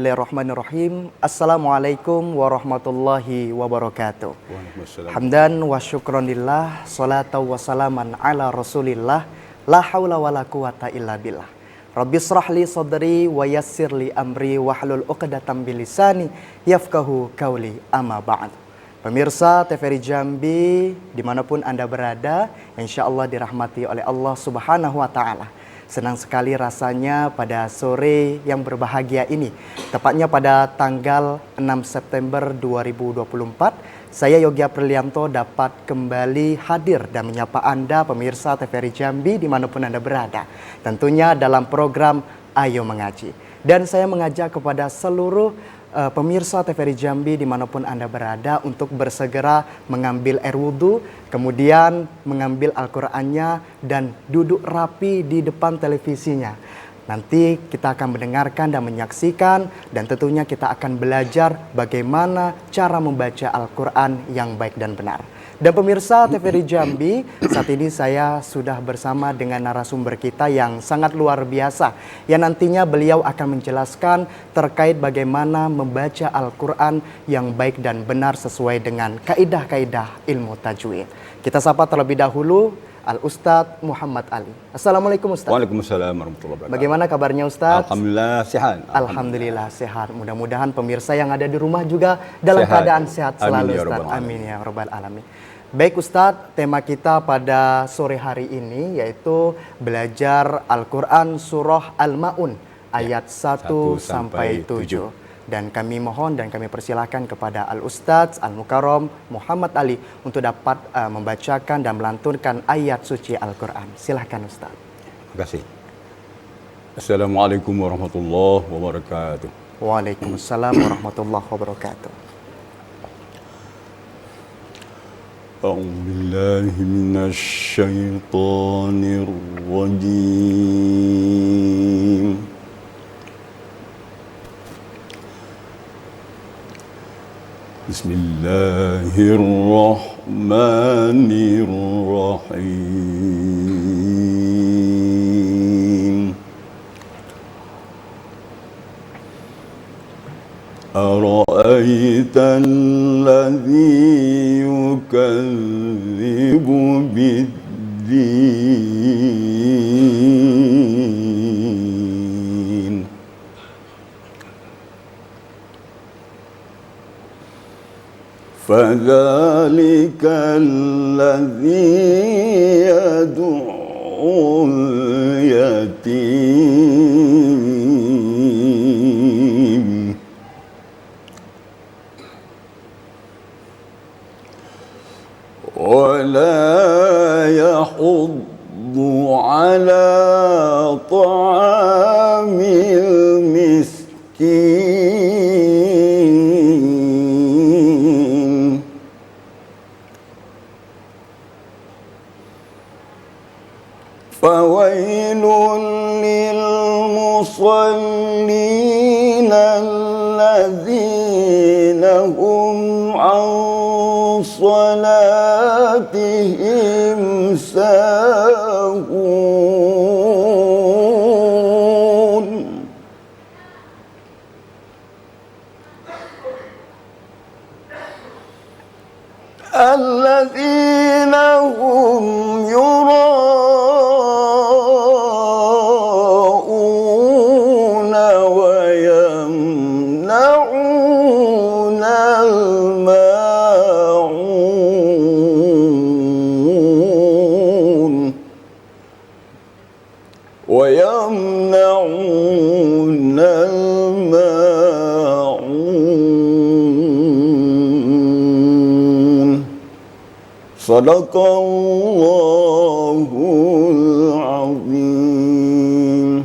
Bismillahirrahmanirrahim. Assalamualaikum warahmatullahi wabarakatuh. Waalaikumsalam. Hamdan wa syukronillah, salatu wa salaman ala rasulillah, la hawla wa la quwata illa billah. Rabbi srahli sadri wa yassirli amri wahlul uqdatam bilisani yafqahu qawli amma ba'd. Pemirsa TVRI Jambi dimanapun Anda berada, insya Allah dirahmati oleh Allah Subhanahu wa Ta'ala. Senang sekali rasanya pada sore yang berbahagia ini, tepatnya pada tanggal 6 September 2024, saya Yogi Aprilianto dapat kembali hadir dan menyapa Anda pemirsa TVRI Jambi dimanapun Anda berada. Tentunya dalam program Ayo Mengaji. Dan saya mengajak kepada seluruh pemirsa TVRI Jambi dimanapun Anda berada untuk bersegera mengambil air wudhu, kemudian mengambil Al-Qur'annya dan duduk rapi di depan televisinya. Nanti kita akan mendengarkan dan menyaksikan dan tentunya kita akan belajar bagaimana cara membaca Al-Qur'an yang baik dan benar. Dan pemirsa TVRI Jambi, saat ini saya sudah bersama dengan narasumber kita yang sangat luar biasa, yang nantinya beliau akan menjelaskan terkait bagaimana membaca Al-Quran yang baik dan benar sesuai dengan kaidah-kaidah ilmu tajwid. Kita sapa terlebih dahulu Al-Ustadz Muhammad Ali. Assalamualaikum Ustadz. Waalaikumsalam warahmatullahi wabarakatuh. Bagaimana kabarnya Ustadz? Alhamdulillah sehat. Alhamdulillah sehat. Mudah-mudahan pemirsa yang ada di rumah juga dalam keadaan sehat selalu Ustadz. Amin ya rabbal alamin. Baik Ustadz, tema kita pada sore hari ini yaitu belajar Al-Quran Surah Al-Ma'un ayat 1 sampai 7. Dan kami mohon dan kami persilahkan kepada Al-Ustadz Al-Mukarram Muhammad Ali untuk dapat membacakan dan melantunkan ayat suci Al-Quran. Silahkan Ustadz. Terima kasih. Assalamualaikum warahmatullahi wabarakatuh. Waalaikumsalam warahmatullahi wabarakatuh. أعوذ بالله من الشيطان الرجيم بسم الله الرحمن الرحيم أرأيت الذي يكذب بالدين فذلك الذي يدعو اليتيم ولا يحض على طعام المسكين فويل للمصلين الذين هم عن صلاتهم ساهون الذين هم يراءون ويمنعون الماعون Sadaqallahul azim.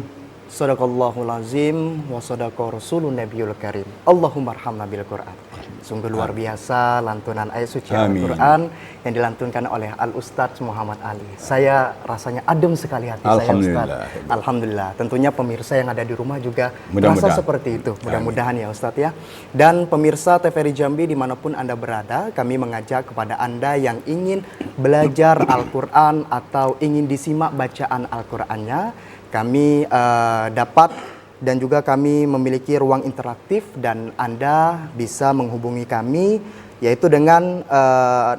Sadaqallahul azim wa sadaqa rasulun nabiyul karim. Allahumma arhamna bil Qur'an. Sungguh luar biasa lantunan ayat suci Al-Quran yang dilantunkan oleh Al-Ustadz Muhammad Ali. Saya rasanya adem sekali hati saya Ustadz. Alhamdulillah. Tentunya pemirsa yang ada di rumah juga merasa seperti itu. Mudah-mudahan ya Ustadz ya. Dan pemirsa TVRI Jambi dimanapun Anda berada, kami mengajak kepada Anda yang ingin belajar Al-Quran atau ingin disimak bacaan Al-Qurannya, kami dapat Dan juga kami memiliki ruang interaktif dan Anda bisa menghubungi kami yaitu dengan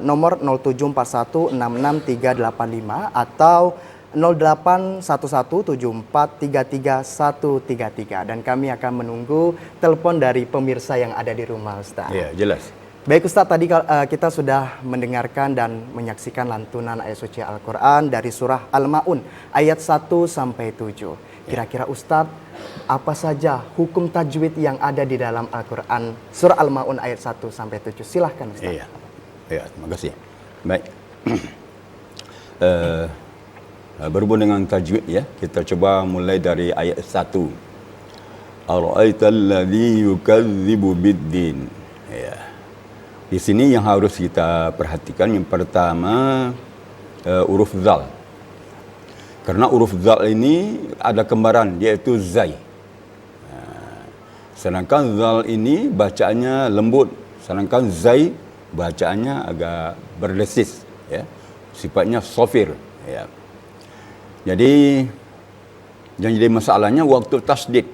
nomor 074166385 atau 0811743333 dan kami akan menunggu telepon dari pemirsa yang ada di rumah, Ustaz. Ya, jelas. Baik Ustaz, tadi kita sudah mendengarkan dan menyaksikan lantunan ayat suci Al-Quran dari surah Al-Ma'un ayat 1 sampai 7. Kira-kira Ustaz, apa saja hukum tajwid yang ada di dalam Al-Quran surah Al-Ma'un ayat 1 sampai 7? Silahkan Ustaz. Iya. Ya, terima kasih. Baik. Berhubung dengan tajwid ya, kita coba mulai dari ayat 1. Ara'aital ladzi yukadzibu biddin. Ya. Di sini yang harus kita perhatikan yang pertama huruf zal. Karena huruf zal ini ada kembaran yaitu zai. Sedangkan zal ini bacaannya lembut, sedangkan zai bacaannya agak berdesis ya. Sifatnya sofir ya. Jadi yang jadi masalahnya waktu tasdid.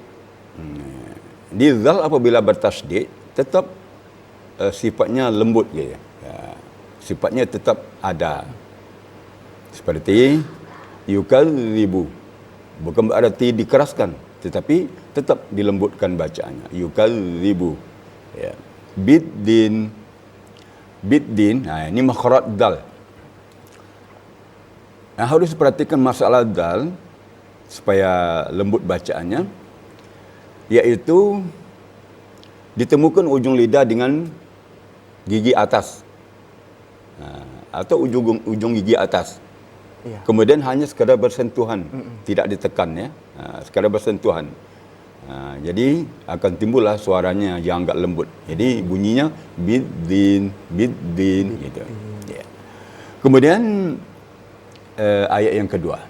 Di zal apabila bertasdid tetap sifatnya lembut gitu. Ya, sifatnya tetap ada. Seperti yukadzibu. Bukan berarti dikeraskan, tetapi tetap dilembutkan bacaannya. Yukadzibu. Ya. Biddin. Biddin. Nah, ini makhraj dal. Nah, harus perhatikan masalah dal supaya lembut bacaannya, yaitu ditemukan ujung lidah dengan gigi atas atau ujung gigi atas. Iya. Kemudian hanya sekadar bersentuhan, tidak ditekan ya, sekadar bersentuhan. Jadi akan timbullah suaranya yang agak lembut. Jadi bunyinya biddin, biddin gitu. Ya. Kemudian ayat yang kedua.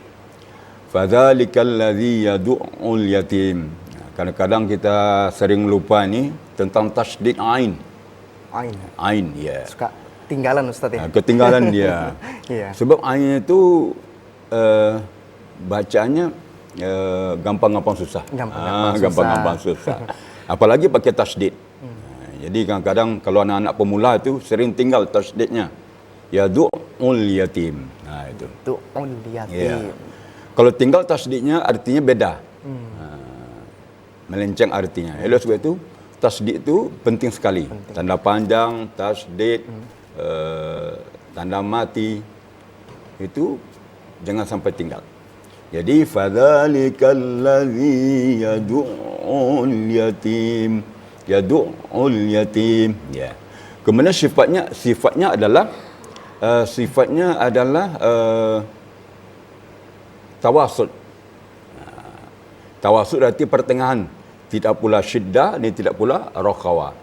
Fadzalikal ladzi yad'ul yatim. Kadang-kadang kita sering lupa ni tentang tasydid ain. Ain, ya. Suka tinggalan Ustaz ya. Ketinggalan dia. Iya. Sebab ain itu bacaannya gampang-gampang susah. Gampang-gampang susah. Apalagi pakai tasydid. Jadi kadang-kadang kalau anak-anak pemula itu sering tinggal tasydidnya. Yad'ul yatim. Nah itu. Du'ul yatim. Ya. Kalau tinggal tasydidnya artinya beda. Melenceng artinya. Oleh sebab itu tasydid itu penting sekali. Tanda panjang, tasydid, tanda mati itu jangan sampai tinggal. Jadi fadzalikal ladzi yad'ul yatim. Yad'ul yatim. Ya. Kemudian sifatnya adalah tawasud. Tawasud arti pertengahan. Tidak pula syiddah dan tidak pula rakhawa.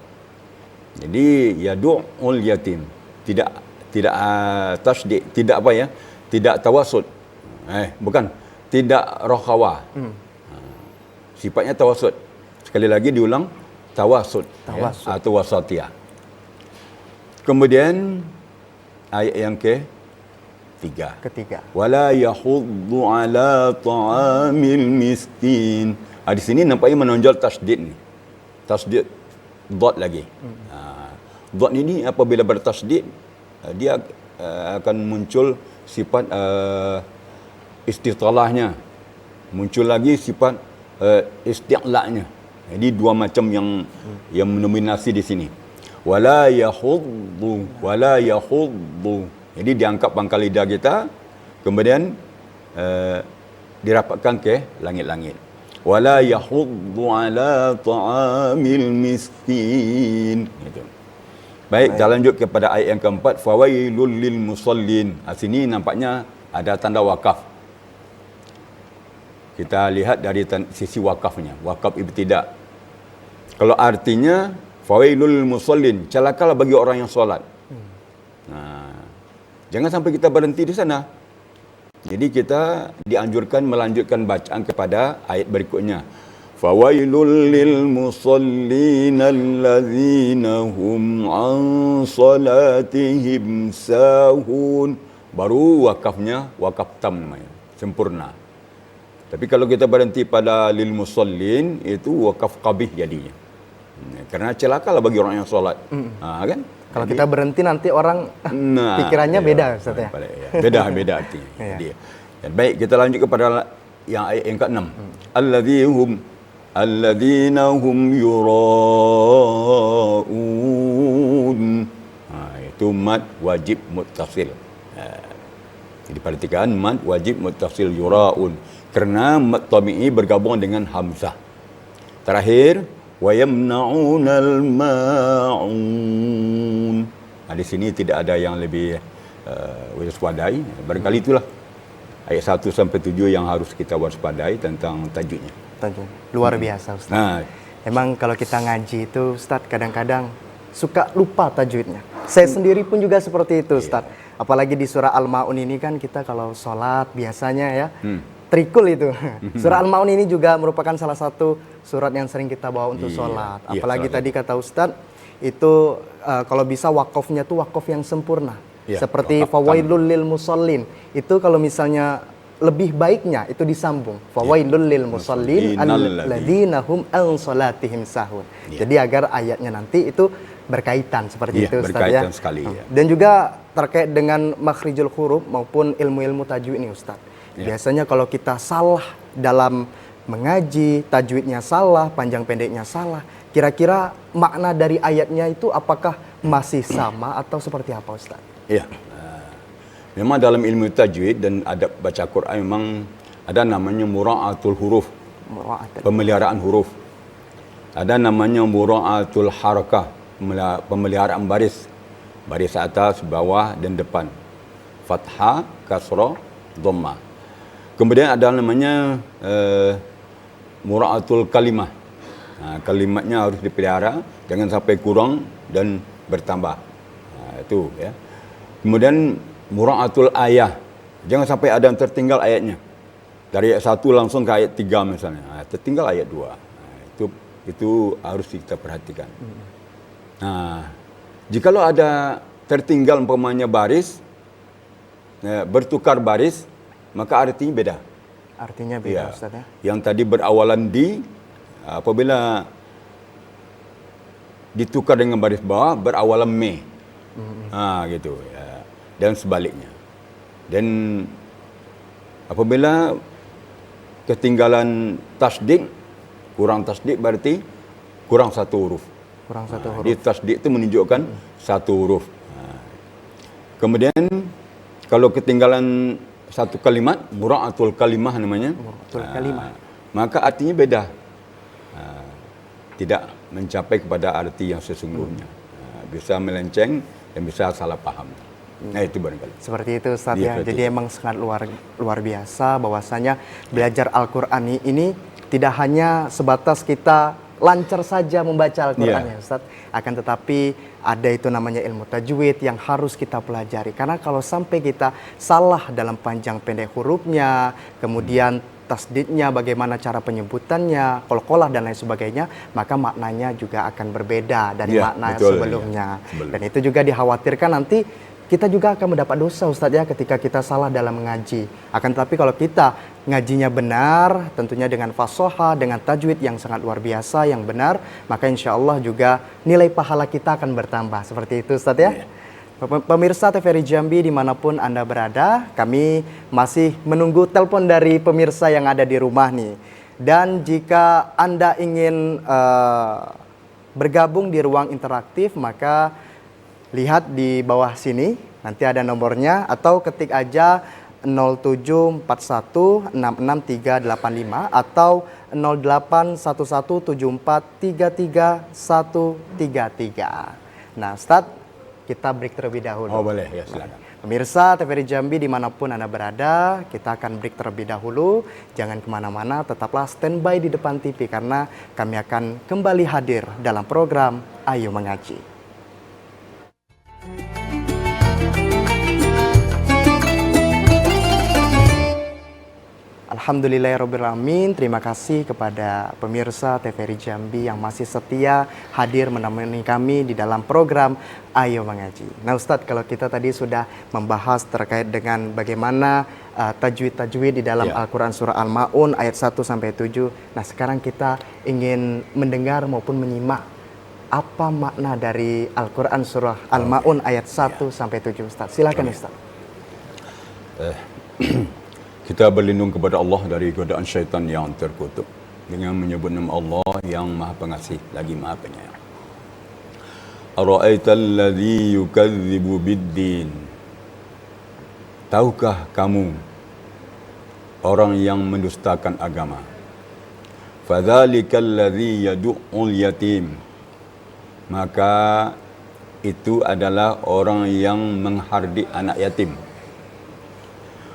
Jadi yad'ul yatim. Tidak tasydid, tidak apa ya? Tidak tawasud. Bukan, tidak rakhawa. Sifatnya tawasud. Sekali lagi diulang, tawasud. Ya, atau wasatiyah. Kemudian ayat yang ketiga. Wala yahuddu ala ta'amil miskin. Di sini nampaknya menonjol tasydid ni. Tasydid dot lagi. Dot ini apabila bertasydid dia akan muncul sifat istitalahnya. Muncul lagi sifat isti'la'nya. Jadi dua macam yang mendominasi di sini. Wala yahuddu. Jadi diangkat pangkal lidah kita, kemudian dirapatkan ke langit-langit. Wala yahuddu ala ta'amil miskin. Gitu. Baik, kita lanjut kepada ayat yang keempat. Fawailul lil musallin. Sini nampaknya ada tanda wakaf. Kita lihat dari sisi wakafnya. Wakaf ibtida. Kalau artinya fawailul lil musallin, celakalah bagi orang yang solat. Jangan sampai kita berhenti di sana. Jadi kita dianjurkan melanjutkan bacaan kepada ayat berikutnya. Fawailul lil musallin allazina hum an salatihim sahun. Baru wakafnya wakaf tam namanya, sempurna. Tapi kalau kita berhenti pada lil musallin, itu wakaf qabih jadinya. Karena celakalah bagi orang yang solat. Kan? Kalau kita berhenti nanti orang pikirannya beda, Ustaz ya. Beda artinya. Jadi, dan baik, kita lanjut kepada yang ayat yang ke-6. Alladzina hum yura'un. Itu mad wajib muttasil. Jadi perhatikan mad wajib muttasil yura'un. Kerana mad tabi'i bergabung dengan hamzah. Terakhir, wa yamna'unal ma'un. Di sini tidak ada yang lebih waspadai. Barangkali itulah ayat 1 sampai 7 yang harus kita waspadai tentang tajwidnya. Tajwid. Luar biasa, Ustaz. Memang kalau kita ngaji itu, Ustaz, kadang-kadang suka lupa tajwidnya. Saya sendiri pun juga seperti itu, Ustaz. Apalagi di surah Al-Ma'un ini kan kita kalau sholat biasanya ya, trikul itu. Surah Al-Ma'un ini juga merupakan salah satu surat yang sering kita bawa untuk sholat. Apalagi tadi kata Ustadz, itu kalau bisa wakofnya tuh wakof yang sempurna. Seperti fawailul lil musallin. Itu kalau misalnya lebih baiknya itu disambung. Fawailul lil musallin alladzina hum an salatihim sahun. Jadi agar ayatnya nanti itu berkaitan seperti itu, Ustaz, berkaitan ya. sekali. Dan juga terkait dengan makhrijul huruf maupun ilmu-ilmu tajwid ini, Ustaz. Biasanya kalau kita salah dalam mengaji, tajwidnya salah, panjang pendeknya salah, kira-kira makna dari ayatnya itu apakah masih sama atau seperti apa, Ustaz? Ya, memang dalam ilmu tajwid dan adab baca Quran memang ada namanya mura'atul huruf, pemeliharaan huruf. Ada namanya mura'atul harakah, pemeliharaan baris. Baris atas, bawah dan depan. Fathah, kasrah, dhammah. Kemudian ada namanya mura'atul kalimah. Kalimatnya harus dipelihara, jangan sampai kurang dan bertambah. Itu ya. Kemudian mura'atul ayah. Jangan sampai ada yang tertinggal ayatnya. Dari ayat 1 langsung ke ayat 3 misalnya. Tertinggal ayat 2. Itu harus kita perhatikan. Jikalau ada tertinggal umpamanya baris, bertukar baris, maka artinya beda. Artinya beda, Ustaz ya. Yang tadi berawalan di, apabila ditukar dengan baris bawah, berawalan me. Gitu. Ya. Dan sebaliknya. Dan apabila ketinggalan tasdik, kurang tasdik berarti kurang satu huruf. Kurang satu huruf. Di tasdik itu menunjukkan satu huruf. Kemudian kalau ketinggalan satu kalimat, mura'atul kalimah namanya. Mura'atul kalimah. Maka artinya beda. Tidak mencapai kepada arti yang sesungguhnya. Bisa melenceng dan bisa salah paham. Itu barangkali. Seperti itu, Ustaz ya. Jadi emang sangat luar biasa bahwasanya belajar Al-Qur'an ini tidak hanya sebatas kita lancar saja membaca Al-Qur'an ya, Ustaz. Akan tetapi ada itu namanya ilmu tajwid yang harus kita pelajari. Karena kalau sampai kita salah dalam panjang pendek hurufnya, kemudian tasdidnya, bagaimana cara penyebutannya, qalqalah dan lain sebagainya, maka maknanya juga akan berbeda dari makna sebelumnya. Dan itu juga dikhawatirkan nanti kita juga akan mendapat dosa, Ustaz ya, ketika kita salah dalam mengaji. Akan tetapi kalau kita ngajinya benar, tentunya dengan fasoha, dengan tajwid yang sangat luar biasa, yang benar, maka insya Allah juga nilai pahala kita akan bertambah. Seperti itu, Ustaz ya. Pemirsa TVRI Jambi dimanapun Anda berada, kami masih menunggu telepon dari pemirsa yang ada di rumah nih. Dan jika Anda ingin bergabung di ruang interaktif, maka lihat di bawah sini, nanti ada nomornya, atau ketik aja 0741663385 atau 0811743333. Nah, Ustaz, kita break terlebih dahulu. Oh, boleh, ya silakan. Pemirsa TVRI Jambi dimanapun Anda berada, kita akan break terlebih dahulu. Jangan kemana-mana, tetaplah standby di depan TV karena kami akan kembali hadir dalam program Ayo Mengaji. Alhamdulillahirrabbilalamin. Terima kasih kepada pemirsa TVRI Jambi yang masih setia hadir menemani kami di dalam program Ayo Mengaji. Nah Ustadz, kalau kita tadi sudah membahas terkait dengan bagaimana tajwid-tajwid di dalam Al-Quran surah Al-Ma'un ayat 1-7. Nah sekarang kita ingin mendengar maupun menyimak apa makna dari Al-Quran surah Al-Ma'un ayat 1-7 Ustadz. Silakan Ustadz. Kita berlindung kepada Allah dari godaan syaitan yang terkutuk dengan menyebut nama Allah yang Maha Pengasih lagi Maha Penyayang. Ara'aital ladzi yukadzibu biddin. Tahukah kamu orang yang mendustakan agama? Fadzalikal ladzi yad'ul yatim. Maka itu adalah orang yang menghardik anak yatim.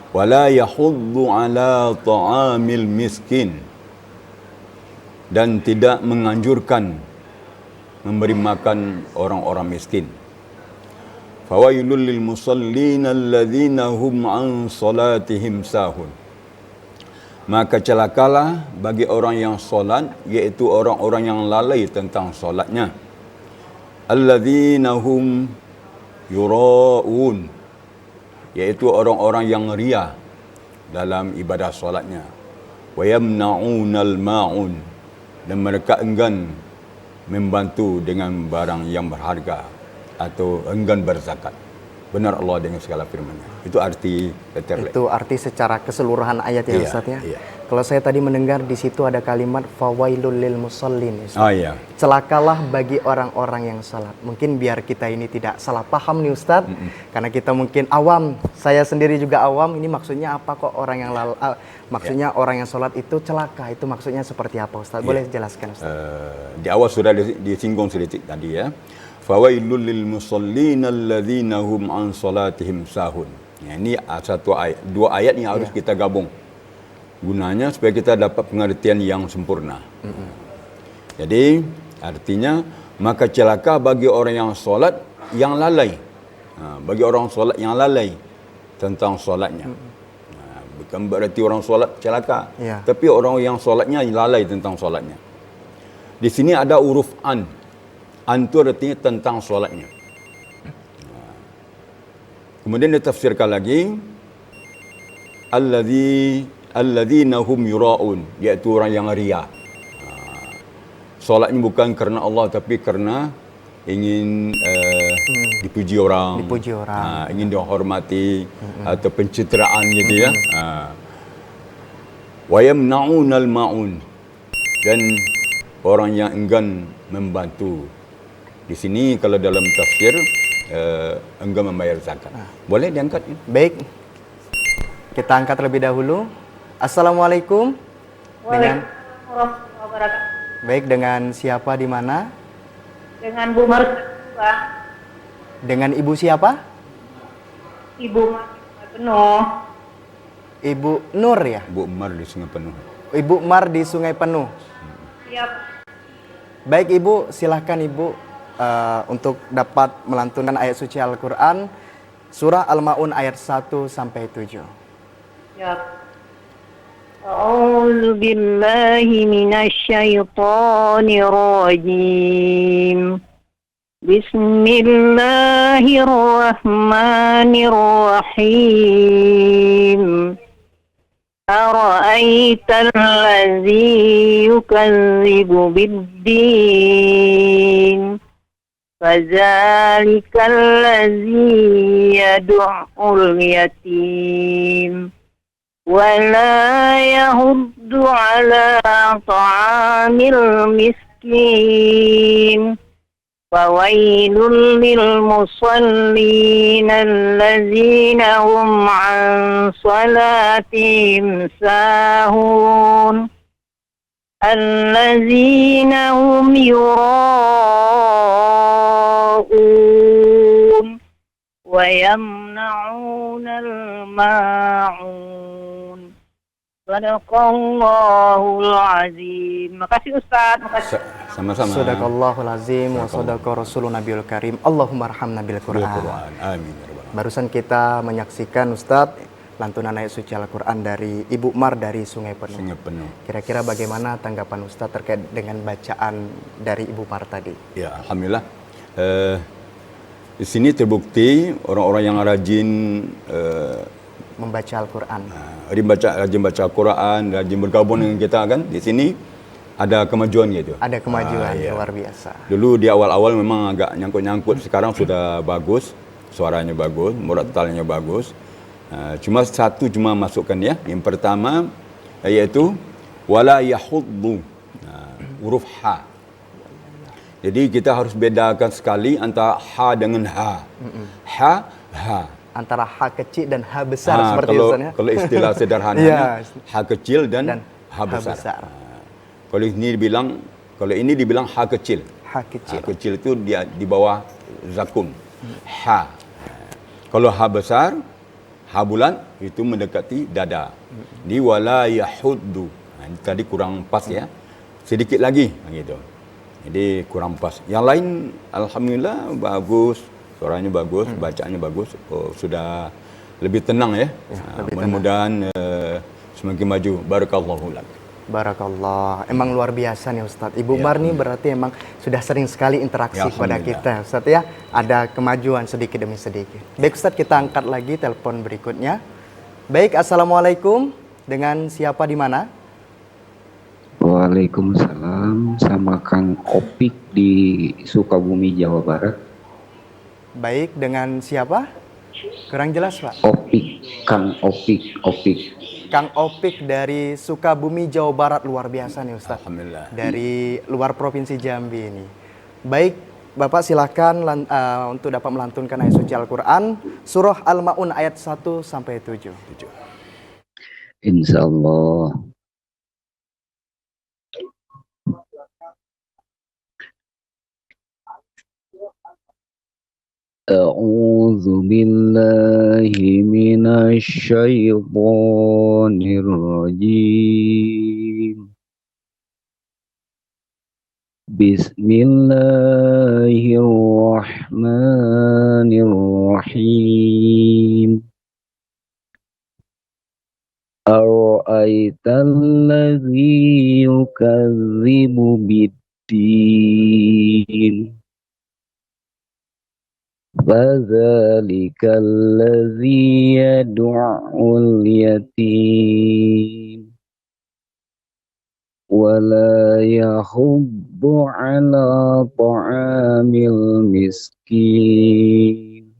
Wala yahuddu ala ta'amil miskin, dan tidak menganjurkan memberi makan orang-orang miskin. Fawailul lil musallin alladzina hum an salatihim sahun. Maka celakalah bagi orang yang solat, iaitu orang-orang yang lalai tentang solatnya. Alladzina hum yura'un, iaitu orang-orang yang ria dalam ibadah solatnya. Wa yamna'unal ma'un, dan mereka enggan membantu dengan barang yang berharga atau enggan berzakat. Benar Allah dengan segala firman-Nya. Itu arti letterlek. Itu arti secara keseluruhan ayat ya Ustaz ya. Iya. Kalau saya tadi mendengar di situ ada kalimat fawailul lil musallin. Iya. Celakalah bagi orang-orang yang salat. Mungkin biar kita ini tidak salah paham nih Ustaz. Karena kita mungkin awam. Saya sendiri juga awam. Ini maksudnya apa kok orang yang maksudnya orang yang salat itu celaka. Itu maksudnya seperti apa Ustaz? Boleh jelaskan Ustaz? Di awal sudah disinggung sedikit tadi ya. Fawailul lil musallin alladzina hum an salatihim sahun. Ya, ini satu ayat, dua ayat yang harus kita gabung. Gunanya supaya kita dapat pengertian yang sempurna. Jadi artinya maka celaka bagi orang yang solat yang lalai. Bagi orang solat yang lalai tentang solatnya. Bukan berarti orang solat celaka, tapi orang yang solatnya lalai tentang solatnya. Di sini ada huruf an. Antu artinya tentang solatnya. Kemudian ditafsirkan lagi alladzina hum yura'un, iaitu orang yang ria. Solatnya bukan kerana Allah tapi kerana ingin dipuji orang, ingin dihormati atau pencitraan gitu ya. Wa yamna'unal ma'un, dan orang yang enggan membantu. Di sini kalau dalam tafsir enggan membayar zakat. Boleh diangkat? Baik. Kita angkat terlebih dahulu. Assalamualaikum. Waalaikumsalam warahmatullahi wabarakatuh. Baik, dengan siapa di mana? Dengan Bu Marsha, Pak. Dengan Ibu siapa? Ibu Marsha Penuh. Ibu Nur ya? Bu Umar di Sungai Penuh. Ibu Mar di Sungai Penuh. Siap. Baik Ibu, silahkan Ibu untuk dapat melantunkan ayat suci Al-Quran surah Al-Ma'un ayat 1-7. Siap. A'udzu billahi minasy syaithanir rajim. Bismillahirrahmanirrahim. Ara'aital ladzi yukadzibu biddin. فَذَلِكَ الَّذِي يَدُعُّ الْيَتِيمَ وَلَا يَحُضُّ عَلَى طَعَامِ الْمِسْكِينِ فَوَيْلٌ لِلْمُصَلِّينَ الَّذِينَ هُمْ عَنْ صَلَاتِهِمْ سَاهُونَ الَّذِينَ هُمْ يُرَاءُونَ وَيَمْنَعُونَ الْمَاعُونَ. Sadaqallahul azim. Makasih Ustaz. Makasih. Sama-sama. Sadaqallahul azim wa sadaqa rasulun nabiyul karim. Allahumma arhamna bil Qur'an. Amin. Barusan kita menyaksikan Ustadz lantunan ayat suci Al-Quran dari Ibu Mar dari Sungai Penuh. Sungai Penuh. Kira-kira bagaimana tanggapan Ustadz terkait dengan bacaan dari Ibu Mar tadi? Ya, alhamdulillah. Di sini terbukti orang-orang yang rajin Membaca Al-Quran. rajin baca Al-Quran, rajin bergabung dengan kita kan. Di sini ada kemajuan gitu. Ada kemajuan Ya. luar biasa. Dulu di awal-awal memang agak nyangkut-nyangkut, sekarang sudah bagus, suaranya bagus, murattalnya bagus. Cuma masukkan ya. Yang pertama iaitu wala yahuddu, huruf ha. Jadi kita harus bedakan sekali antara ha dengan ha. Ha, ha. Antara ha kecil dan ha besar seperti kalau, Ustaz ya. kalau istilah sederhananya Ya. ha kecil dan Dan ha besar. Ha besar. Kalau ini dibilang ha kecil. Ha kecil. Ha kecil itu dia di bawah zakun. Ha. Kalau ha besar, ha bulan itu mendekati dada. Di wala yahuddu. Ini tadi kurang pas ya. Sedikit lagi gitu. Jadi kurang pas. Yang lain alhamdulillah bagus. Suaranya bagus, bacaannya bagus. Sudah lebih tenang ya. Mudah-mudahan semakin maju. Barakallahu lak. Barakallah. Emang luar biasa nih Ustadz. Ibu Mar nih berarti emang sudah sering sekali interaksi Ya, kepada alhamdulillah. kita Ustadz ya. Ada kemajuan sedikit demi sedikit. Baik Ustadz, kita angkat lagi telepon berikutnya. Baik, Assalamualaikum. Dengan siapa di mana? Waalaikumsalam, sama Kang Opik di Sukabumi, Jawa Barat. Baik, dengan siapa? Kurang jelas Pak. Opik, Kang Opik. Kang Opik dari Sukabumi, Jawa Barat. Luar biasa nih Ustadz. Alhamdulillah. Dari luar Provinsi Jambi ini. Baik, Bapak silakan untuk dapat melantunkan ayat suci Al-Quran. Surah Al-Ma'un ayat 1 sampai 7. Insya Allah. A'udzu billahi minasy syaithanir rajim. Bismillahirrahmanirrahim. Ara'aital ladzi yukadzibu bid-din. Fadzalika alladzi yad'ul yatim wa la yahuddu 'ala ta'amil miskin.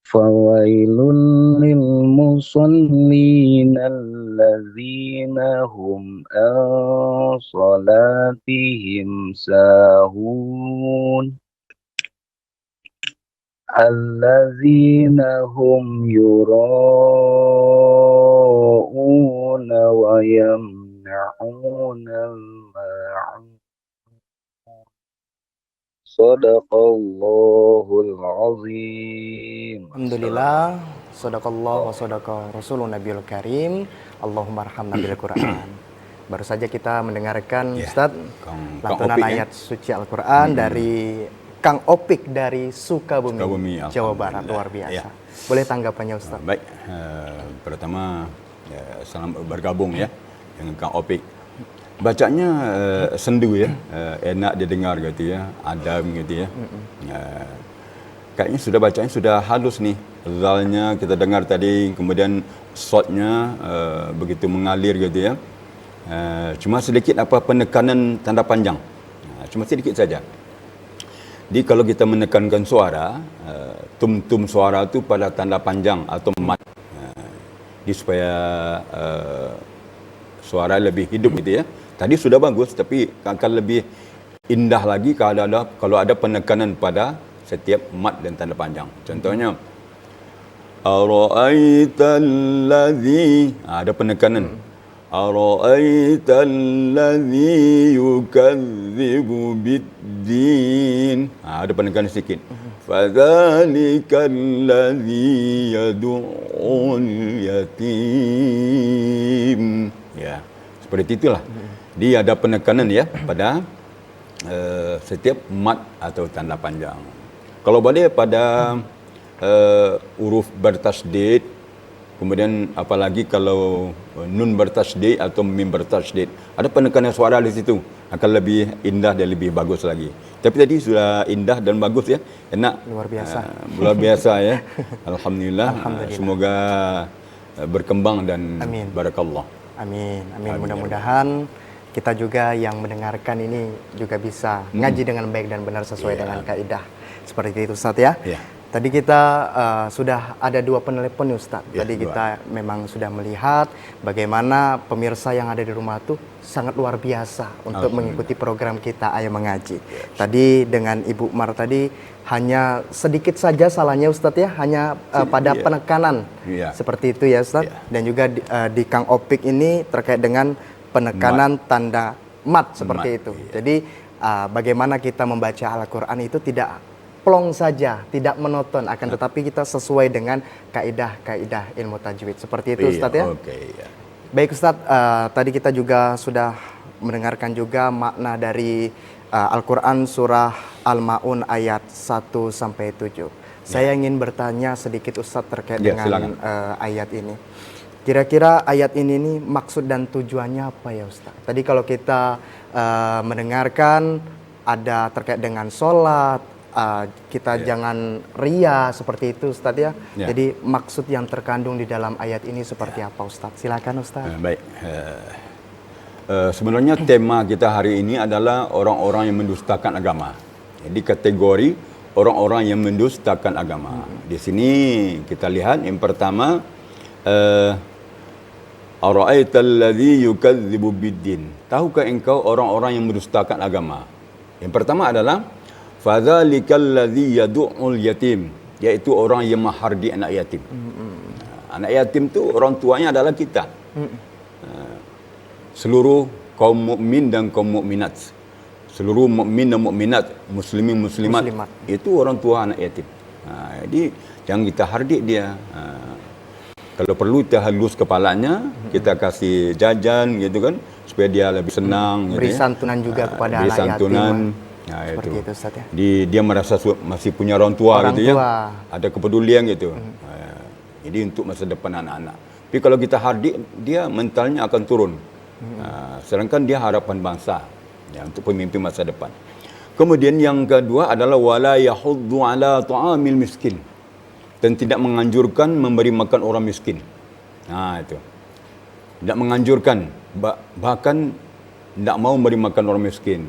Fawailul lil musallin alladzina hum an salatihim sahun. Alladzina hum yura'una wa yamna'una al-ma'un. Sadaqallahul azim. Alhamdulillah. Sadaqallah wa sadaqa Rasulun Nabiyul Karim. Allahumma arhamna bil Quran. Baru saja kita mendengarkan Ustadz Kang lantunan Opik, ayat suci Al-Quran dari Kang Opik dari Sukabumi, Jawa Barat. Luar biasa. Boleh tanggapannya Ustadz? Baik, pertama salam bergabung ya dengan Kang Opik. Bacanya sendu ya, enak didengar gitu ya, adem gitu ya. Kayaknya bacanya sudah halus nih. Zalnya kita dengar tadi, kemudian shotnya begitu mengalir gitu ya. Cuma sedikit penekanan tanda panjang. Cuma sedikit saja. Jadi kalau kita menekankan suara, tum-tum suara itu pada tanda panjang atau mat. Jadi supaya suara lebih hidup gitu ya. Tadi sudah bagus, tapi akan lebih indah lagi kalau ada penekanan pada setiap mat dan tanda panjang. Contohnya, Ara'aital ladzi, ada penekanan. Ara'aital ladzi yukadzibu bid-din. Ada penekanan sedikit. Fadzalikal ladzi yad'ul yatim. Ya, seperti itulah. Dia ada penekanan ya pada setiap mat atau tanda panjang. Kalau boleh pada huruf bertasydid, kemudian apalagi kalau nun bertasydid atau mim bertasydid, ada penekanan suara di situ akan lebih indah dan lebih bagus lagi. Tapi tadi sudah indah dan bagus ya, enak. Luar biasa. Luar biasa ya. Alhamdulillah. Alhamdulillah. Semoga berkembang dan Amin. barakallah. Amin, amin. Amin. Mudah-mudahan kita juga yang mendengarkan ini juga bisa ngaji dengan baik dan benar sesuai dengan kaidah. Seperti itu Ustaz ya. Ya. Tadi kita sudah ada 2 penelepon nih Ustaz. Ya, Tadi 2. kita memang sudah melihat bagaimana pemirsa yang ada di rumah tuh sangat luar biasa untuk mengikuti program kita Ayo Mengaji. Tadi dengan Ibu Mar tadi hanya sedikit saja salahnya Ustaz ya, hanya pada penekanan. Iya. Seperti itu ya Ustaz. Iya. Dan juga di Kang Opik ini terkait dengan penekanan tanda mat seperti Mat, itu. iya. Jadi bagaimana kita membaca Al-Quran itu tidak plong saja, tidak monoton, akan tetapi kita sesuai dengan kaidah-kaidah ilmu tajwid. Seperti itu Ustaz ya. Oke, ya. Baik Ustaz, tadi kita juga sudah mendengarkan juga makna dari Al-Quran surah Al-Ma'un ayat 1 sampai 7. Saya ingin bertanya sedikit Ustaz terkait Ya, dengan ayat ini. Kira-kira ayat ini nih maksud dan tujuannya apa ya Ustaz? Tadi kalau kita mendengarkan ada terkait dengan sholat, kita jangan ria seperti itu Ustaz ya. Ya. Jadi maksud yang terkandung di dalam ayat ini seperti apa Ustaz? Silakan Ustaz. Baik. Sebenarnya tema kita hari ini adalah orang-orang yang mendustakan agama. Jadi kategori orang-orang yang mendustakan agama. Di sini kita lihat yang pertama, ara'aital ladzi yukadzibu biddin. Tahukah engkau orang-orang yang mendustakan agama? Yang pertama adalah fadzalikal ladzi yad'ul yatim, iaitu orang yang menghardi anak yatim. Anak yatim tu orang tuanya adalah kita. Seluruh kaum mukmin dan kaum mukminat. Seluruh mukmin dan mukminat, muslimin muslimat, itu orang tua anak yatim. Jadi jangan kita hardik dia. Kalau perlu kita halus kepalanya, kita kasih jajan gitu kan, supaya dia lebih senang. Beri gitu ya. santunan juga kepada Beri anak santunan. yatim. Itu. Seperti itu Ustaz ya. Dia merasa masih punya orang tua Orang gitu tua. ya. Ada kepedulian gitu. Jadi untuk masa depan anak-anak. Tapi kalau kita hardik, dia mentalnya akan turun. Sedangkan dia harapan bangsa ya, untuk pemimpin masa depan. Kemudian yang kedua adalah wala yahuddu ala ta'amil miskin, dan tidak menganjurkan memberi makan orang miskin. Itu. Tidak menganjurkan, bahkan tidak mau memberi makan orang miskin.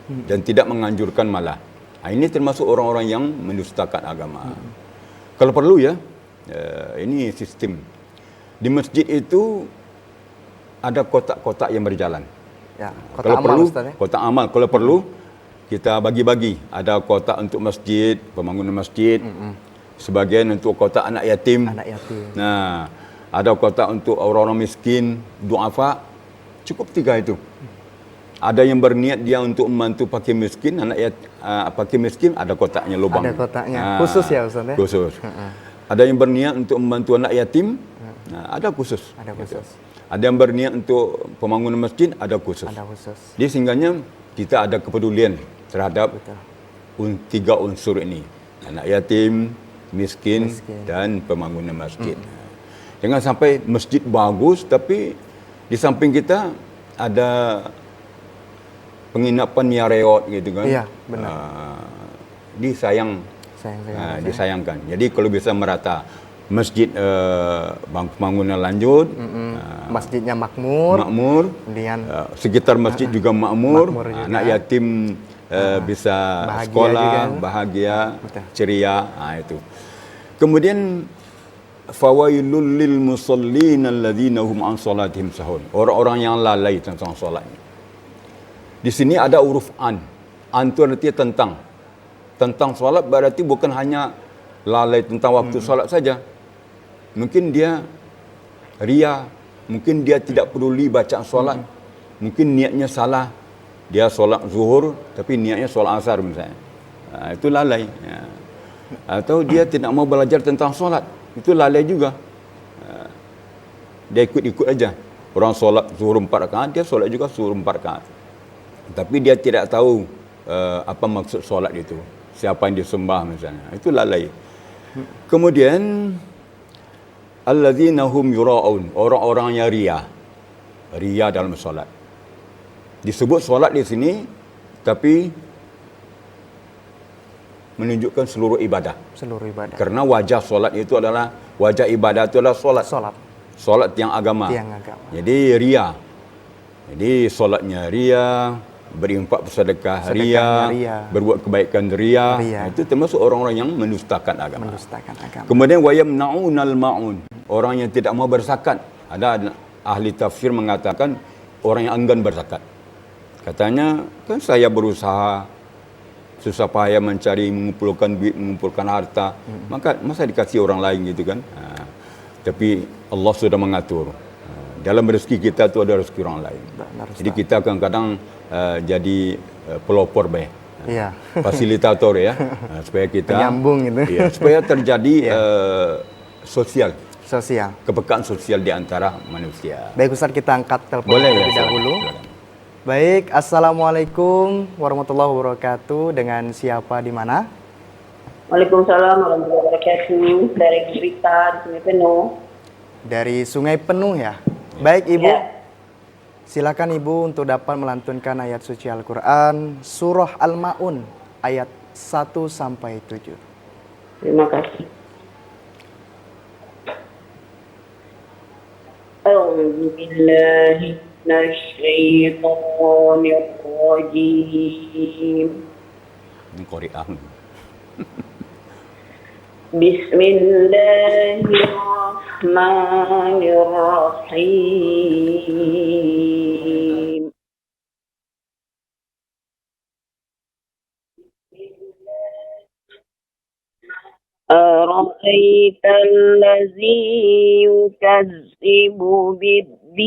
Dan tidak menganjurkan malah. Ini termasuk orang-orang yang mendustakan agama. Kalau perlu ya, ini sistem. Di masjid itu ada kotak-kotak yang berjalan. Ya, kota Kalau amal perlu, Ustaz ya. kotak amal. Kalau perlu, kita bagi-bagi. Ada kotak untuk masjid, pembangunan masjid. Sebagian untuk kotak anak yatim. Anak yatim. Nah, ada kotak untuk orang-orang miskin, duafa. Cukup 3 itu. Ada yang berniat dia untuk membantu fakir miskin, fakir miskin, ada kotaknya lubang. Ada kotaknya. Khusus ya Ustaz ya? Khusus. Ada yang berniat untuk membantu anak yatim, ada khusus. Ada khusus. Ada yang berniat untuk pembangunan masjid, ada khusus. Ada khusus. Jadi sehingganya kita ada kepedulian terhadap 3 unsur ini. Anak yatim, miskin, dan pembangunan masjid. Jangan sampai masjid bagus, tapi di samping kita ada penginapan yang reot gitu kan. Iya, benar. Disayangkan. Jadi kalau bisa merata, masjid bangunan lanjut, masjidnya makmur, kemudian sekitar masjid juga makmur juga. Anak yatim bisa bahagia sekolah, juga. bahagia, Betul. ceria. Itu. Kemudian fawailul lil musallin alladzina hum an salatihim sahun. Orang-orang yang lalai tentang solatnya. Di sini ada huruf an. An itu artinya tentang. Tentang solat berarti bukan hanya lalai tentang waktu solat saja. Mungkin dia ria, mungkin dia tidak peduli bacaan solat. Mungkin niatnya salah. Dia solat zuhur tapi niatnya solat asar misalnya. Itu lalai. Atau dia tidak mau belajar tentang solat. Itu lalai juga. Dia ikut-ikut aja. Orang solat zuhur 4 rakaat, dia solat juga zuhur 4 rakaat. Tapi dia tidak tahu apa maksud solat itu. Siapa yang disembah misalnya. Itu lalai. Kemudian alladzina hum yura'un, orang-orang yang ria dalam solat. Disebut solat di sini tapi menunjukkan seluruh ibadah. Seluruh ibadah. Karena wajah solat itu adalah wajah ibadah itu adalah solat. Solat yang agama. Jadi ria. Jadi solatnya ria, berinfak bersedekah ria, berbuat kebaikan ria. Itu termasuk orang-orang yang mendustakan agama. Kemudian wayamnaunal maun, orang yang tidak mau berzakat. Ada ahli tafsir mengatakan orang yang enggan berzakat. Katanya, kan saya berusaha susah payah mencari, mengumpulkan duit, mengumpulkan harta, masa dikasih orang lain gitu kan. Tapi Allah sudah mengatur. Dalam rezeki kita tu ada rezeki orang lain. Jadi kita kadang-kadang jadi pelopor fasilitator ya, supaya kita penyambung gitu. Ya, supaya terjadi sosial, kepekaan sosial di antara manusia. Baik Ustaz, kita angkat telepon terlebih dahulu. Baik, assalamualaikum warahmatullahi wabarakatuh. Dengan siapa di mana? Waalaikumsalam warahmatullahi wabarakatuh. Dari Rita di Sungai Penuh. Dari Sungai Penuh ya. Baik Ibu, silakan Ibu untuk dapat melantunkan ayat suci Al-Quran Surah Al-Ma'un ayat 1 sampai 7. Terima kasih. A'udzu billahi minasyaitonir rajim. Qur'an. Bismillahirrahmanirrahim. أرأيت الذي يكذب بالدين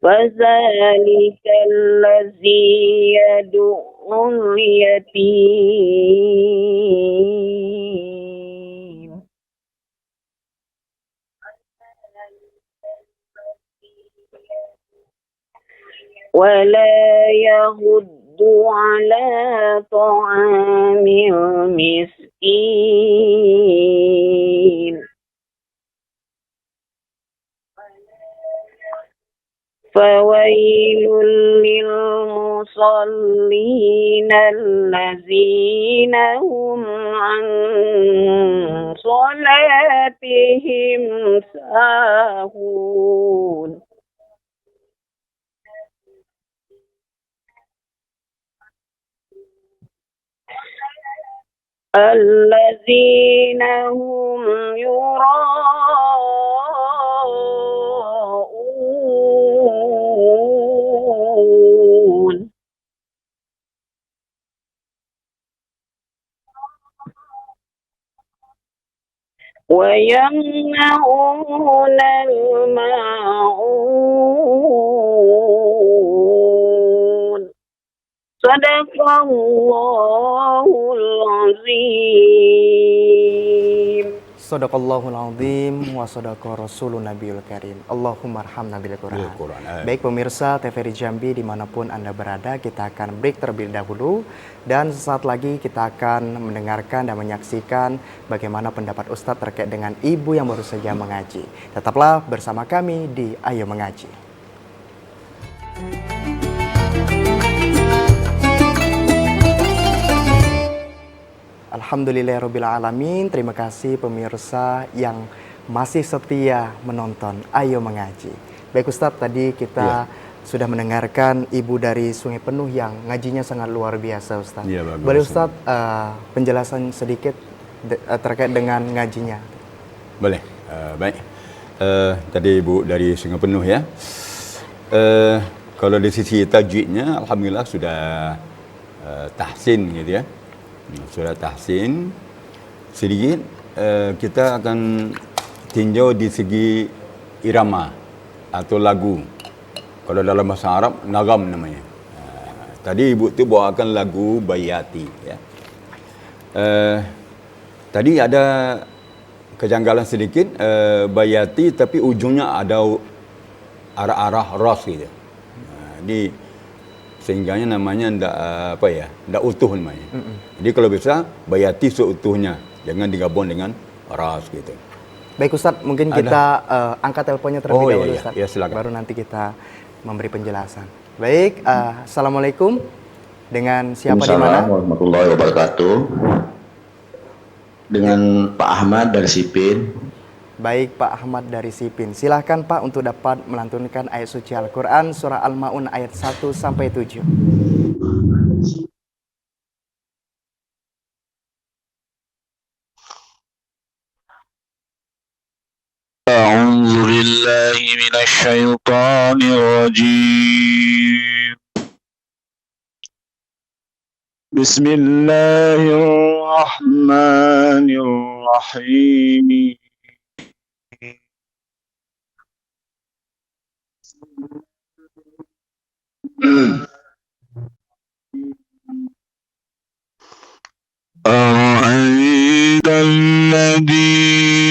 فذلك الذي يدعو اليتيم ولا يحض على طعام المسكين فويل للمصلين الذين هم عن صلاتهم ساهون الذين هم يراءون ويمنعون الماعون Sadaqallahul azim. Sadaqallahul azim wa sadaqa rasulun nabiyul karim. Allahumma arhamna bil Qur'an. Baik pemirsa TVRI Jambi dimanapun Anda berada, kita akan break terlebih dahulu. Dan sesaat lagi kita akan mendengarkan dan menyaksikan bagaimana pendapat Ustadz terkait dengan ibu yang baru saja mengaji. Tetaplah bersama kami di Ayo Mengaji. Alhamdulillahirrabbilalamin. Terima kasih pemirsa yang masih setia menonton Ayo Mengaji. Baik Ustadz, tadi kita sudah mendengarkan ibu dari Sungai Penuh yang ngajinya sangat luar biasa Ustadz. Boleh Ustadz penjelasan sedikit terkait dengan ngajinya? Boleh. Baik. Tadi ibu dari Sungai Penuh ya. Kalau dari sisi tajwidnya alhamdulillah sudah tahsin gitu ya. Sudah tahsin sedikit. Kita akan tinjau di segi irama atau lagu. Kalau dalam bahasa Arab nagam namanya. Tadi ibu tu bawakan lagu Bayati ya. Tadi ada kejanggalan sedikit, Bayati tapi ujungnya ada arah-arah ras gitu. Jadi sehingganya namanya ndak utuh namanya. Jadi kalau bisa bayati seutuhnya, jangan digabung dengan ras gitu. Baik Ustadz, mungkin kita angkat teleponnya terlebih dahulu iya. Ustadz. Ya, silakan. Baru nanti kita memberi penjelasan. Baik, Assalamualaikum. Dengan siapa di mana? Assalamualaikum warahmatullahi wabarakatuh. Dengan Pak Ahmad dari Sipin. Baik Pak Ahmad dari Sipin. Silahkan Pak untuk dapat melantunkan ayat suci Al-Quran surah Al-Ma'un ayat 1 sampai 7. أعوذ بالله من الشيطان الرجيم. بسم الله الرحمن الرحيم. أرأيت الذي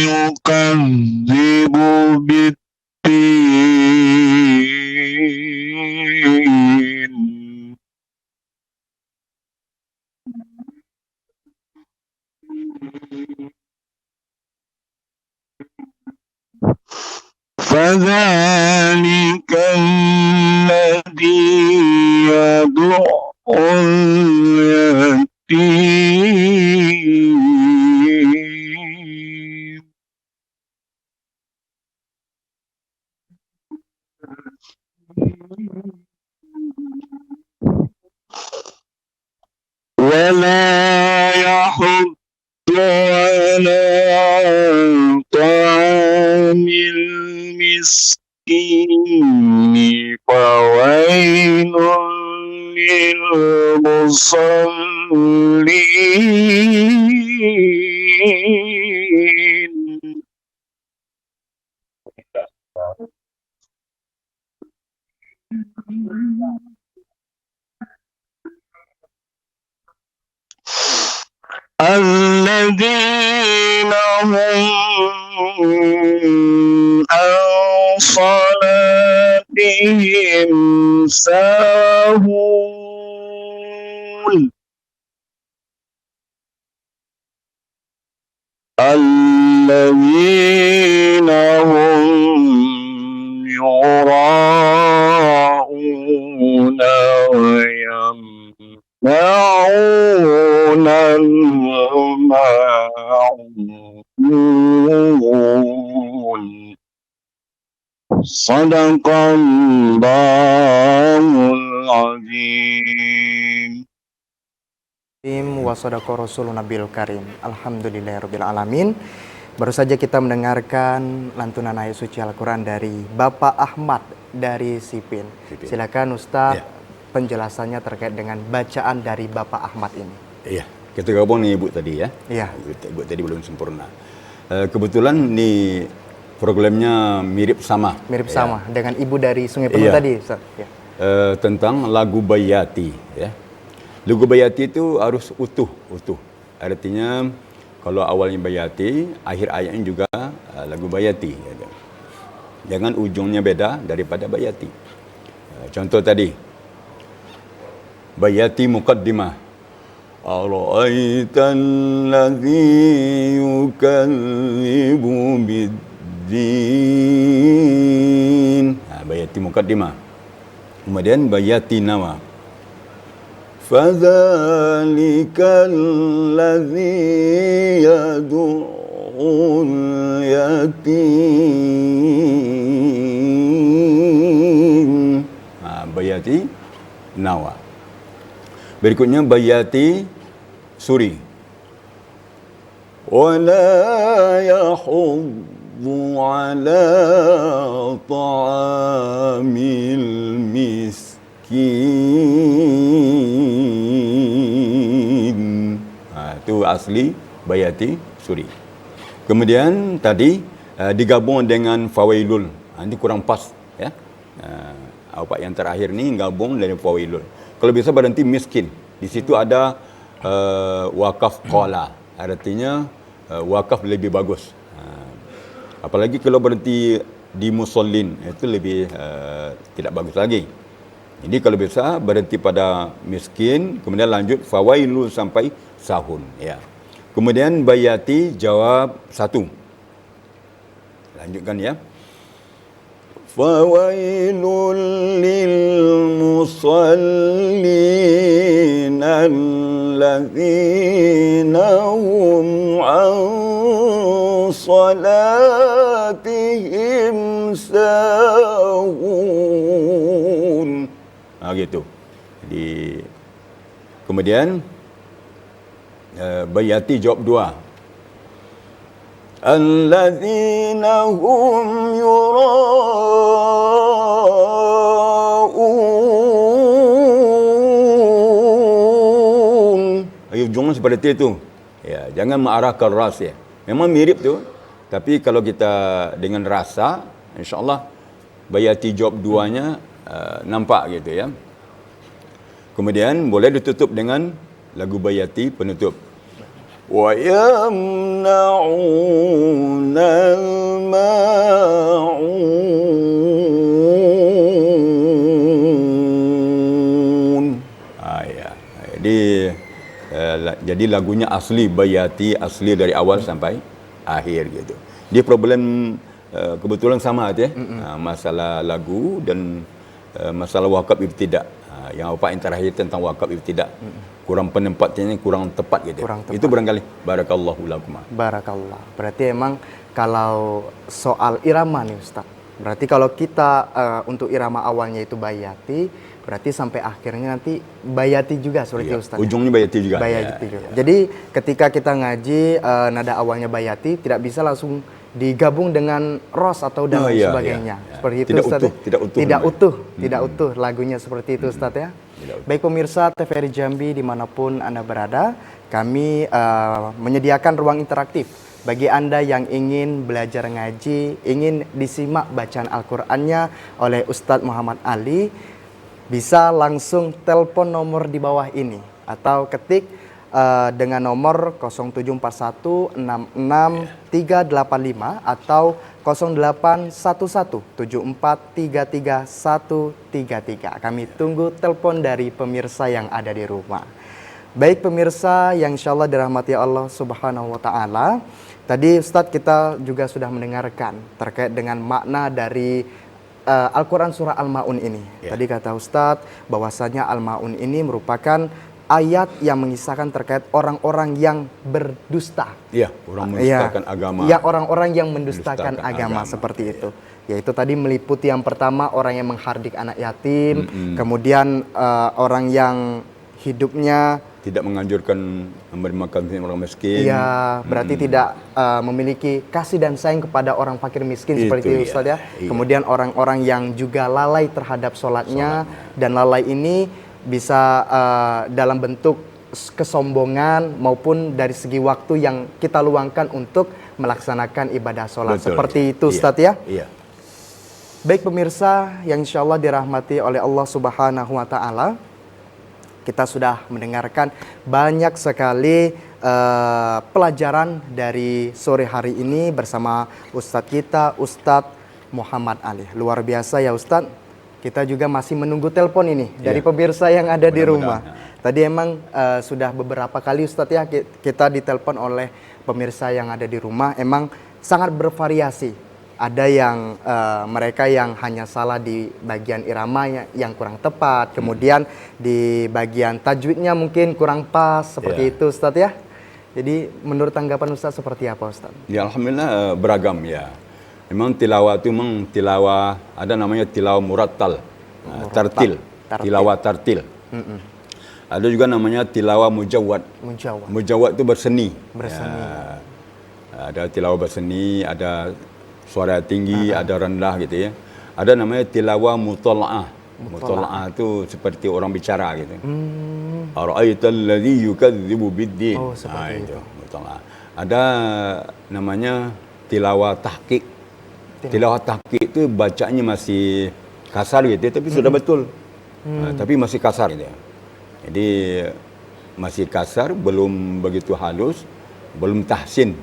يكذب بالدين. فذلك الذي يدعو اليتيم ولا يحض على طعام المسكين فويل للمصلين. الذين هم عن صلاتهم ساهون. الذين هم يراءون ويمنعون الماعون. صدق الله العظيم. Wa sadaqa rasulun nabil karim. Alhamdulillahirabbil alamin. Baru saja kita mendengarkan lantunan ayat suci Al-Quran dari Bapak Ahmad dari Sipin. Silakan Ustadz, penjelasannya terkait dengan bacaan dari Bapak Ahmad ini. Iya, kita gabung nih Ibu tadi ya. Iya. Ibu tadi belum sempurna. Kebetulan nih programnya mirip sama. Mirip sama dengan Ibu dari Sungai Penuh Iya. tadi, Ustaz. Ya. Tentang lagu Bayati ya. Lagu Bayati itu harus utuh. Artinya kalau awalnya Bayati, akhir ayatnya juga lagu Bayati gitu. Jangan ujungnya beda daripada Bayati. Contoh tadi Bayati muqaddimah. Ara'aitan ladzi yukadzibu biddin. Bayati muqaddimah. Kemudian Bayati nawa. Fadzalika alladzi yad'ul yatim. Bayati nawa. Berikutnya Bayati suri. Wala yahuddu ala ta'amil miskin. Itu asli Bayati suri. Kemudian tadi digabung dengan fawailul. Ini kurang pas ya. Apa yang terakhir ni gabung dari fawailul. Kalau bisa berhenti miskin. Di situ ada wakaf qala. Artinya wakaf lebih bagus. Apalagi kalau berhenti di musallin, itu lebih tidak bagus lagi. Jadi kalau bisa berhenti pada miskin, kemudian lanjut fawailun sampai sahun. Ya. Kemudian bayati jawab satu. Lanjutkan ya. Fawailul lil musallin alladzina hum an salatihim sahun. Gitu. Jadi kemudian bayati jawab dua. Alladzina hum yura'un. Ayo jangan seperti itu. Ya, jangan mengarahkan ras ya. Memang mirip tu, tapi kalau kita dengan rasa, insya-Allah bayati jawab duanya nampak gitu ya. Kemudian boleh ditutup dengan lagu bayati penutup. Wa yamna'una al-ma'un. Ya. Jadi lagunya asli bayati, asli dari awal sampai akhir gitu. Dia problem kebetulan sama tu ya. Masalah lagu dan masalah wakaf ibtidak. Yang apa yang terakhir tentang wakaf ibtidak. Kurang penempatnya, kurang tepat gitu. Kurang tepat. Itu barangkali. Barakallahu lakum. Barakallah. Berarti emang kalau soal irama nih Ustaz. Berarti kalau kita untuk irama awalnya itu bayati, berarti sampai akhirnya nanti bayati juga seperti Ustaz. Ujungnya bayati juga. Bayati juga. Jadi ketika kita ngaji nada awalnya bayati tidak bisa langsung digabung dengan ros atau dan sebagainya. Seperti itu tidak Ustaz. Utuh, tidak utuh lagunya seperti itu Ustaz ya. Baik pemirsa TVRI Jambi dimanapun Anda berada, kami menyediakan ruang interaktif bagi Anda yang ingin belajar ngaji, ingin disimak bacaan Al-Qur'annya oleh Ustadz Muhammad Ali, bisa langsung telepon nomor di bawah ini atau ketik dengan nomor 0741663385 atau 0811743333. Kami tunggu telepon dari pemirsa yang ada di rumah. Baik pemirsa yang insya Allah dirahmati Allah Subhanahu wa Ta'ala. Tadi Ustadz kita juga sudah mendengarkan terkait dengan makna dari Al-Quran surah Al-Ma'un ini. Tadi kata Ustadz bahwasanya Al-Ma'un ini merupakan ayat yang mengisahkan terkait orang-orang yang berdusta. Iya, orang mendustakan agama. Ya, orang-orang yang mendustakan agama seperti itu. Yaitu tadi meliputi yang pertama orang yang menghardik anak yatim, kemudian orang yang hidupnya tidak menganjurkan memberi makan orang miskin. Iya, berarti tidak memiliki kasih dan sayang kepada orang fakir miskin seperti itu Ustaz ya. Kemudian orang-orang yang juga lalai terhadap sholatnya. Dan lalai ini bisa dalam bentuk kesombongan maupun dari segi waktu yang kita luangkan untuk melaksanakan ibadah sholat. Betul, seperti itu Ustaz ya. Iya. Baik pemirsa yang insya Allah dirahmati oleh Allah Subhanahu wa Ta'ala, kita sudah mendengarkan banyak sekali pelajaran dari sore hari ini bersama Ustadz kita, Ustadz Muhammad Ali. Luar biasa ya Ustadz. Kita juga masih menunggu telepon ini dari pemirsa yang ada di rumah. Tadi emang sudah beberapa kali Ustadz ya kita ditelepon oleh pemirsa yang ada di rumah. Emang sangat bervariasi. Ada yang mereka yang hanya salah di bagian iramanya yang kurang tepat, kemudian di bagian tajwidnya mungkin kurang pas, seperti itu Ustadz ya. Jadi menurut tanggapan Ustadz seperti apa Ustadz? Ya Alhamdulillah beragam ya. Memang tilawah itu memang tilawah, ada namanya tilawah murattal, tartil, tilawah tartil. Ada juga namanya tilawah mujawwad. Mujawwad itu berseni. Ya. Ada tilawah berseni, ada suara tinggi, ada rendah gitu ya. Ada namanya tilawah mutala'ah. Mutala'ah itu seperti orang bicara gitu. Ara'aital ladzi yukadzibu biddin. Oh, seperti itu. Mutala'ah. Ada namanya tilawah tahqiq. Tilawah tahqiq itu bacanya masih kasar gitu, tapi sudah betul. Tapi masih kasar gitu. Jadi masih kasar, belum begitu halus, belum tahsin.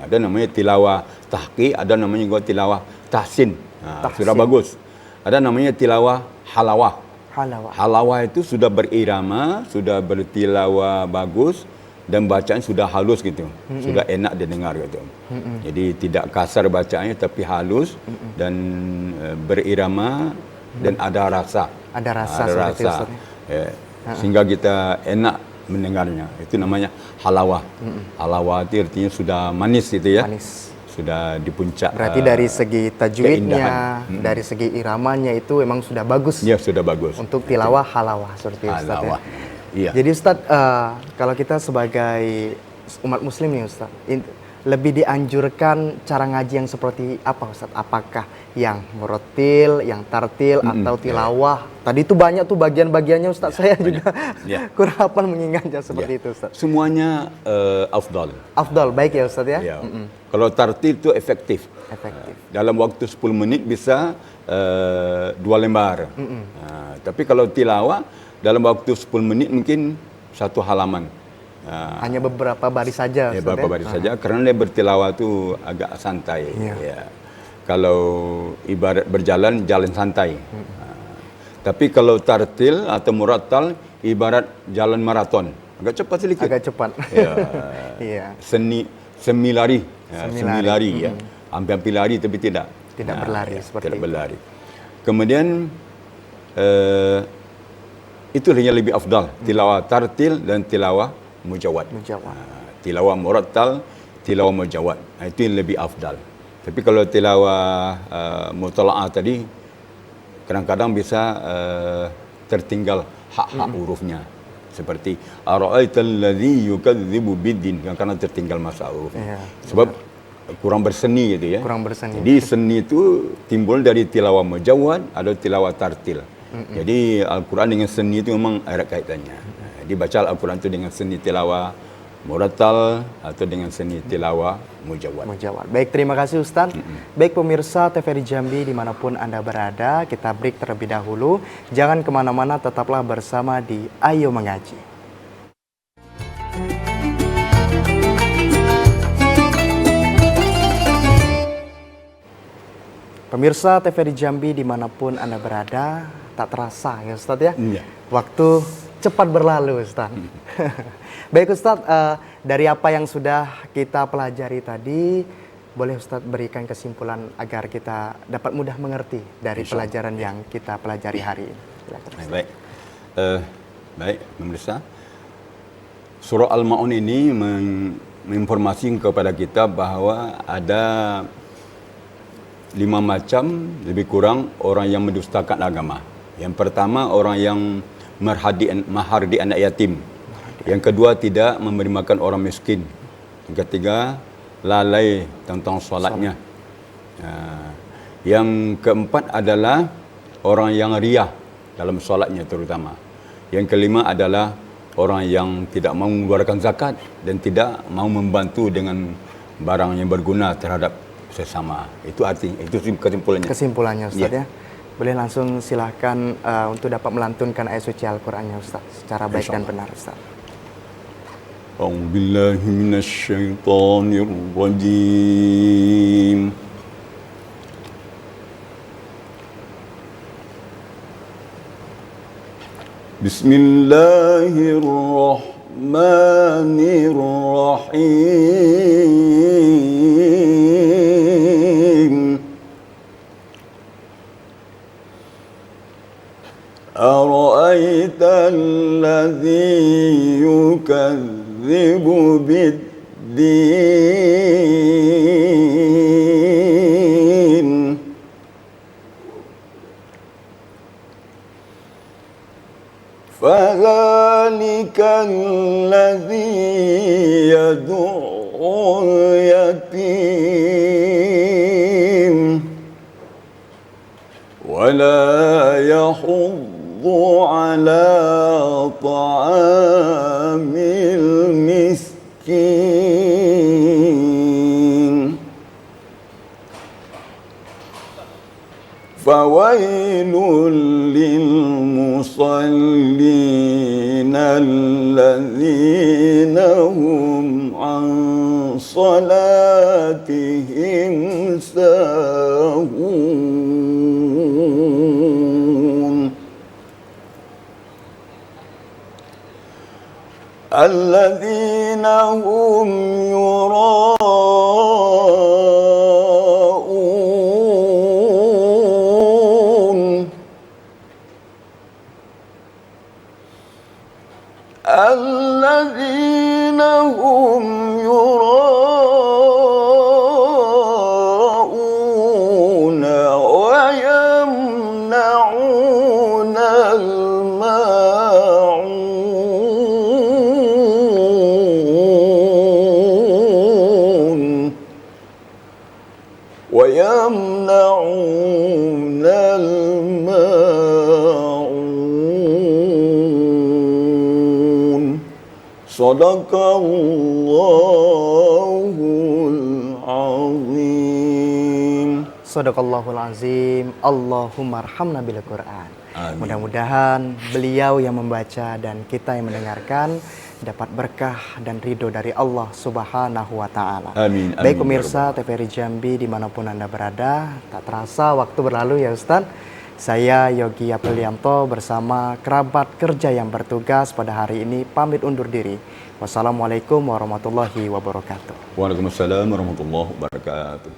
Ada namanya tilawah tahqiq, ada namanya juga tilawah tahsin. Sudah bagus. Ada namanya tilawah halawah. Halawah. Halawah itu sudah berirama, sudah bertilawah bagus dan bacaan sudah halus gitu. Sudah enak didengar gitu. Jadi tidak kasar bacaannya tapi halus dan berirama dan ada rasa. Ada rasa Ada seperti rasa. Ustaz. Ya. Sehingga kita enak mendengarnya. Itu namanya halawah. Halawah itu artinya sudah manis gitu ya. Manis. Sudah di puncak. Berarti dari segi tajwidnya, keindahan. dari segi iramanya itu memang sudah bagus. Ya sudah bagus. Untuk tilawah halawah seperti Ustaz ya. Halawah. Iya. Jadi Ustaz, kalau kita sebagai umat muslim nih Ustaz, lebih dianjurkan cara ngaji yang seperti apa Ustaz? Apakah yang murattil, yang tartil, atau tilawah? Tadi itu banyak tuh bagian-bagiannya Ustaz, saya juga kurang hafal mengingatnya seperti itu Ustaz. Semuanya afdal. Afdal, baik ya Ustaz ya? Ya. Kalau tartil itu efektif. Efektif. Dalam waktu 10 menit bisa 2 lembar. Tapi kalau tilawah dalam waktu 10 menit mungkin 1 halaman. Hanya beberapa baris saja Ya, Ustaz beberapa baris saja karena dia bertilawah itu agak santai. Ya. Kalau ibarat berjalan, jalan santai. Tapi kalau tartil atau murattal ibarat jalan maraton, agak cepat sedikit. Agak cepat. Ya. Iya. Semi lari. Ya, semi lari ya. Hampir lari tapi tidak. Tidak berlari seperti tidak itu. berlari. Kemudian itu yang lebih afdal, tilawah tartil dan tilawah mujawad. Tilawah murattal, tilawah mujawad. Itu yang lebih afdal. Tapi kalau tilawah mutala'ah tadi kadang-kadang bisa tertinggal hak-hak hurufnya. Seperti ara'aital ladzi yukadzibu biddin, kadang-kadang tertinggal masa hurufnya. Sebab kurang berseni gitu ya. Kurang berseni. Jadi seni itu timbul dari tilawah mujawad atau tilawah tartil. Jadi Al-Quran dengan seni itu memang erat kaitannya. Dibaca Al-Quran itu dengan seni tilawah murattal atau dengan seni tilawah mujawad. Baik, terima kasih Ustaz. Baik pemirsa TVRI Jambi dimanapun Anda berada, kita break terlebih dahulu. Jangan kemana-mana, tetaplah bersama di Ayo Mengaji. Pemirsa TVRI Jambi dimanapun Anda berada, tak terasa ya Ustaz ya. Waktu cepat berlalu Ustaz. Baik Ustaz, dari apa yang sudah kita pelajari tadi, boleh Ustaz berikan kesimpulan agar kita dapat mudah mengerti dari pelajaran yang kita pelajari hari ini. Baik. Baik, pemirsa. Surah Al-Ma'un ini menginformasikan kepada kita bahwa ada 5 macam lebih kurang orang yang mendustakan agama. Yang pertama, orang yang mahar di anak yatim. Yang kedua, tidak memberi makan orang miskin. Yang ketiga, lalai tentang solatnya. Yang keempat adalah orang yang riya dalam solatnya terutama. Yang kelima adalah orang yang tidak mau mengeluarkan zakat dan tidak mau membantu dengan barang yang berguna terhadap sesama. Itu artinya, itu kesimpulannya. Kesimpulannya Ustaz ya. Boleh langsung silahkan untuk dapat melantunkan ayat suci Al-Qurannya Ustaz secara baik dan benar Ustaz. A'udzubillahi minasyaitonir rajim. Bismillahirrahmanirrahim. أرأيت الذي يكذب بالدين فذلك الذي يدع اليتيم ولا يحض على طعام المسكين فويل للمصلين الذين هم عن صلاتهم ساهون الذين هم يراءون الذين هم يراءون ويمنعون الماعون ويمنعون الماعون صدق الله العظيم. Sadaqallahul azim. Allahumma arhamna bil Qur'an. Amin. Mudah-mudahan beliau yang membaca dan kita yang mendengarkan dapat berkah dan ridho dari Allah Subhanahu wa Ta'ala. Amin. Baik pemirsa TVRI Jambi dimanapun Anda berada, tak terasa waktu berlalu ya Ustaz. Saya Yogi Aprilianto bersama kerabat kerja yang bertugas pada hari ini pamit undur diri. Wassalamualaikum warahmatullahi wabarakatuh. Waalaikumsalam warahmatullahi wabarakatuh.